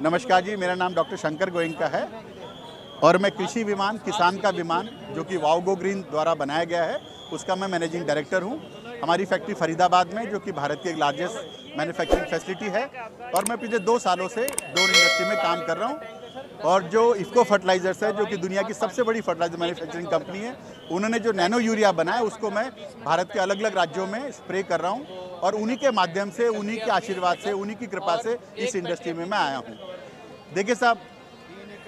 नमस्कार जी, मेरा नाम डॉक्टर शंकर गोयनका है और मैं कृषि विमान, किसान का विमान जो कि वाओ गो ग्रीन द्वारा बनाया गया है, उसका मैं मैनेजिंग डायरेक्टर हूं। हमारी फैक्ट्री फरीदाबाद में, जो कि भारत की एक लार्जेस्ट मैन्युफैक्चरिंग फैसिलिटी है, और मैं पिछले 2 सालों से ड्रोन इंडस्ट्री में काम कर रहा हूं। और जो इफ्को फर्टिलाइजर्स है, जो कि दुनिया की सबसे बड़ी फर्टिलाइजर मैन्युफैक्चरिंग कंपनी है, उन्होंने जो नैनो यूरिया बनाया, उसको मैं भारत के अलग अलग राज्यों में स्प्रे कर रहा हूँ। और उन्हीं के माध्यम से, उन्हीं के आशीर्वाद से, उन्हीं की कृपा से इस इंडस्ट्री में मैं आया हूँ। देखिए साहब,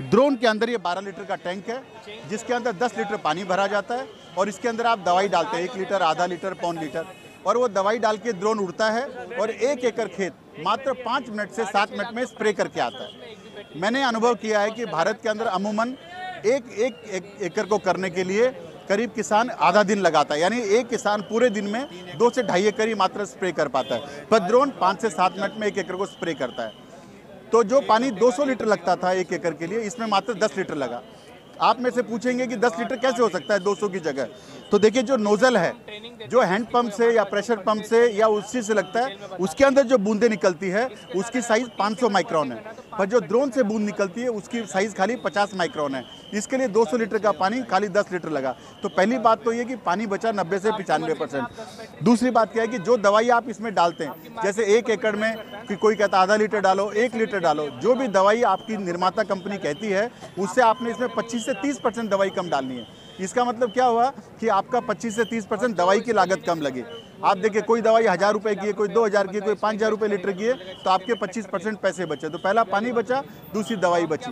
ड्रोन के अंदर ये 12 लीटर का टैंक है, जिसके अंदर 10 लीटर पानी भरा जाता है और इसके अंदर आप दवाई डालते हैं, 1 लीटर, आधा लीटर, पौन लीटर, और वो दवाई डाल के ड्रोन उड़ता है और 1 एकड़ खेत मात्र 5 मिनट से 7 मिनट में स्प्रे करके आता है। मैंने अनुभव किया है कि भारत के अंदर अमूमन एक एकड़ को करने के लिए करीब किसान आधा दिन लगाता है, यानी एक किसान पूरे दिन में 2 से ढाई एकड़ ही मात्र स्प्रे कर पाता है, पर ड्रोन 5 से 7 मिनट में 1 एकड़ को स्प्रे करता है। तो जो पानी 200 लीटर लगता था 1 एकड़ के लिए, इसमें मात्र 10 लीटर लगा। आप में से पूछेंगे कि 10 लीटर कैसे हो सकता है 200 की जगह? तो देखिए, जो नोजल है, जो हैंड पंप से या प्रेशर पंप से या उसी से लगता है, उसके अंदर जो बूंदें निकलती है उसकी साइज 500 माइक्रोन है, पर जो ड्रोन से बूंद निकलती है उसकी साइज खाली 50 माइक्रोन है। इसके लिए 200 लीटर का पानी खाली 10 लीटर लगा। तो पहली बात तो ये कि पानी बचा 90 से 95%। दूसरी बात क्या है कि जो दवाई आप इसमें डालते हैं, जैसे 1 एकड़ में कि कोई कहता है आधा लीटर डालो, 1 लीटर डालो, जो भी दवाई आपकी निर्माता कंपनी कहती है, उससे आपने इसमें 25 से 30% दवाई कम डालनी है। इसका मतलब क्या हुआ कि आपका 25 से 30% दवाई की लागत कम लगी। आप देखिए, कोई दवाई 1000 रुपये की है, कोई 2000 की है, कोई 5000 रुपये लीटर की है, तो आपके 25% पैसे बचे। तो पहला पानी बचा, दूसरी दवाई बची।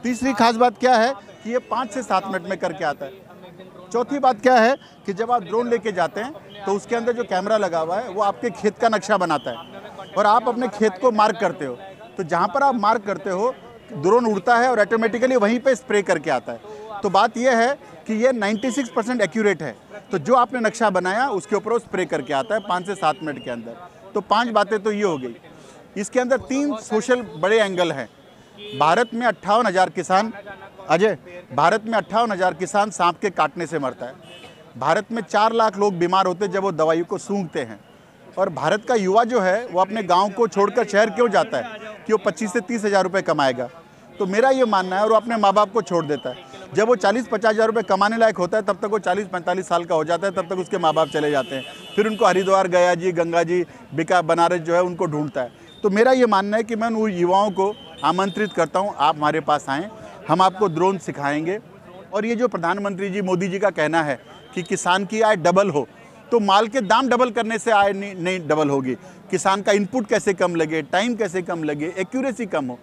तीसरी खास बात क्या है कि ये 5 से 7 मिनट में करके आता है। चौथी बात क्या है कि जब आप ड्रोन लेके जाते हैं तो उसके अंदर जो कैमरा लगा हुआ है वो आपके खेत का नक्शा बनाता है और आप अपने खेत को मार्क करते हो। तो जहाँ पर आप मार्क करते हो, ड्रोन उड़ता है और ऑटोमेटिकली वहीं पे स्प्रे करके आता है। तो बात यह है कि ये 96% एक्यूरेट है। तो जो आपने नक्शा बनाया उसके ऊपर वो स्प्रे करके आता है 5 से 7 मिनट के अंदर। तो 5 बातें तो ये हो गई। इसके अंदर 3 सोशल बड़े एंगल हैं। भारत में 58,000 किसान, अजय, भारत में 58,000 किसान सांप के काटने से मरता है। भारत में 4 लाख लोग बीमार होते हैं जब वो दवाई को सूंघते हैं। और भारत का युवा जो है वो अपने गांव को छोड़कर शहर क्यों जाता है कि वो 25 से 30 हज़ार रुपये कमाएगा? तो मेरा ये मानना है, और वो अपने माँ बाप को छोड़ देता है। जब वो 40-50 हज़ार रुपये कमाने लायक होता है, तब तक वो 40-45 साल का हो जाता है, तब तक उसके माँ बाप चले जाते हैं। फिर उनको हरिद्वार, गया जी, गंगा जी, बिका, बनारस जो है उनको ढूंढता है। तो मेरा ये मानना है कि मैं उन युवाओं को आमंत्रित करता हूँ, आप हमारे पास आएँ, हम आपको ड्रोन सिखाएंगे। और ये जो प्रधानमंत्री जी, मोदी जी का कहना है कि किसान की आय डबल हो, तो माल के दाम डबल करने से आय नहीं डबल होगी। किसान का इनपुट कैसे कम लगे, टाइम कैसे कम लगे, एक्यूरेसी कम हो।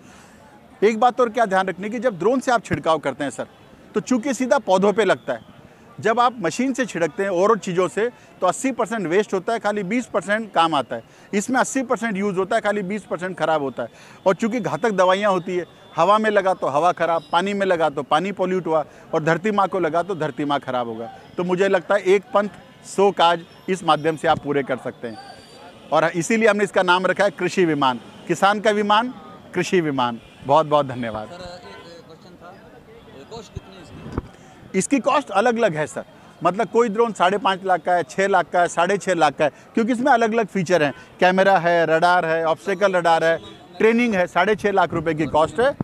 एक बात और क्या ध्यान रखने की, जब ड्रोन से आप छिड़काव करते हैं सर, तो चूंकि सीधा पौधों पे लगता है। जब आप मशीन से छिड़कते हैं और चीज़ों से, तो 80% वेस्ट होता है, खाली 20% काम आता है। इसमें 80% यूज़ होता है, खाली 20% खराब होता है। और चूंकि घातक दवाइयाँ होती है, हवा में लगा तो हवा खराब, पानी में लगा तो पानी पॉल्यूट हुआ, और धरती माँ को लगा तो धरती माँ खराब होगा। तो मुझे लगता है एक पंथ 100 काज इस माध्यम से आप पूरे कर सकते हैं। और इसीलिए हमने इसका नाम रखा है कृषि विमान, किसान का विमान, कृषि विमान। बहुत बहुत धन्यवाद। सर, एक क्वेश्चन था, कॉस्ट कितनी है इसकी? इसकी कॉस्ट अलग अलग है सर। मतलब कोई ड्रोन 5.5 लाख का है, 6 लाख का है, 6.5 लाख का है, क्योंकि इसमें अलग अलग फीचर हैं। कैमरा है, रडार है, ऑब्स्टेकल रडार है, ट्रेनिंग है। 6.5 लाख रुपए की कॉस्ट है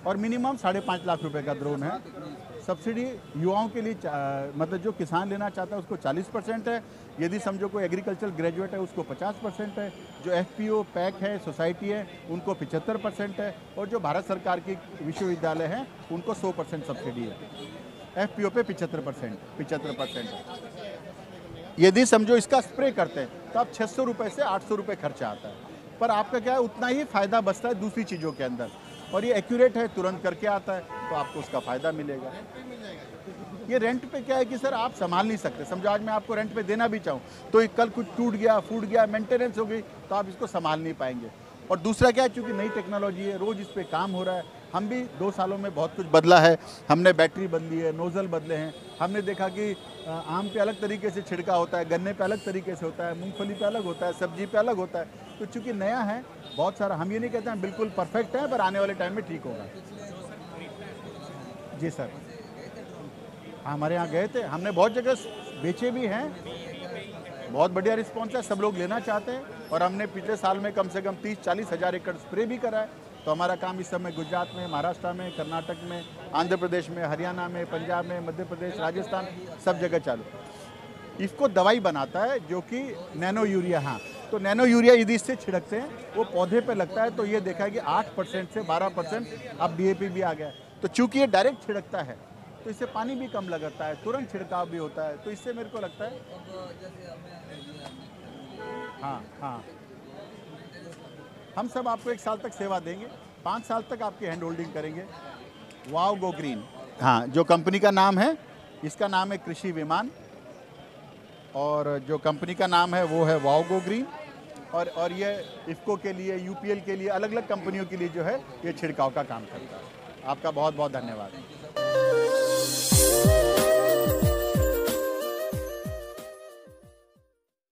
और मिनिमम 5.5 लाख रुपए का ड्रोन है। सब्सिडी युवाओं के लिए मतलब जो किसान लेना चाहता है उसको 40% है। यदि समझो कोई एग्रीकल्चर ग्रेजुएट है उसको 50% है। जो FPO, पैक है, सोसाइटी है, उनको 75% है। और जो भारत सरकार की विश्वविद्यालय हैं उनको 100% सब्सिडी है। FPO पे 75% है। यदि समझो इसका स्प्रे करते हैं तो आप 600 रुपये से 800 रुपये खर्चा आता है, पर आपका क्या है, उतना ही फ़ायदा बचता है दूसरी चीज़ों के अंदर। और ये एक्यूरेट है, तुरंत करके आता है, तो आपको उसका फ़ायदा मिलेगा। ये रेंट पे क्या है कि सर आप संभाल नहीं सकते। समझो आज मैं आपको रेंट पे देना भी चाहूँ तो कल कुछ टूट गया, फूट गया, मेंटेनेंस हो गई, तो आप इसको संभाल नहीं पाएंगे। और दूसरा क्या है, चूँकि नई टेक्नोलॉजी है, रोज़ इस पर काम हो रहा है। हम भी 2 सालों में बहुत कुछ बदला है। हमने बैटरी बदली है, नोज़ल बदले हैं। हमने देखा कि आम पे अलग तरीके से छिड़का होता है, गन्ने पे अलग तरीके से होता है, मूंगफली पे अलग होता है, सब्जी पे अलग होता है। तो चूँकि नया है, बहुत सारा, हम ये नहीं कहते हैं बिल्कुल परफेक्ट है, पर आने वाले टाइम में ठीक होगा। जी सर, हमारे यहाँ गए थे, हमने बहुत जगह बेचे भी हैं, बहुत बढ़िया रिस्पॉन्स है, सब लोग लेना चाहते हैं। और हमने पिछले साल में कम से कम 30-40 हज़ार एकड़ स्प्रे भी करा है। तो हमारा काम इस समय गुजरात में, महाराष्ट्र में, कर्नाटक में, आंध्र प्रदेश में, हरियाणा में, पंजाब में, मध्य प्रदेश, राजस्थान, सब जगह चालू। इसको दवाई बनाता है जो कि नैनो यूरिया। हाँ, तो नैनो यूरिया यदि इससे छिड़कते हैं वो पौधे पे लगता है तो ये देखा है कि 8% से 12% अब DAP भी आ गया है। तो चूंकि ये डायरेक्ट छिड़कता है तो इससे पानी भी कम लगता है, तुरंत छिड़काव भी होता है, तो इससे मेरे को लगता है हाँ हाँ, हम सब आपको 1 साल तक सेवा देंगे, 5 साल तक आपकी हैंड होल्डिंग करेंगे। वाव गो ग्रीन, हाँ, जो कंपनी का नाम है, इसका नाम है कृषि विमान, और जो कंपनी का नाम है वो है वाव गो ग्रीन। और ये इफ्को के लिए, UPL के लिए, अलग अलग कंपनियों के लिए जो है ये छिड़काव का काम करता है। आपका बहुत बहुत धन्यवाद।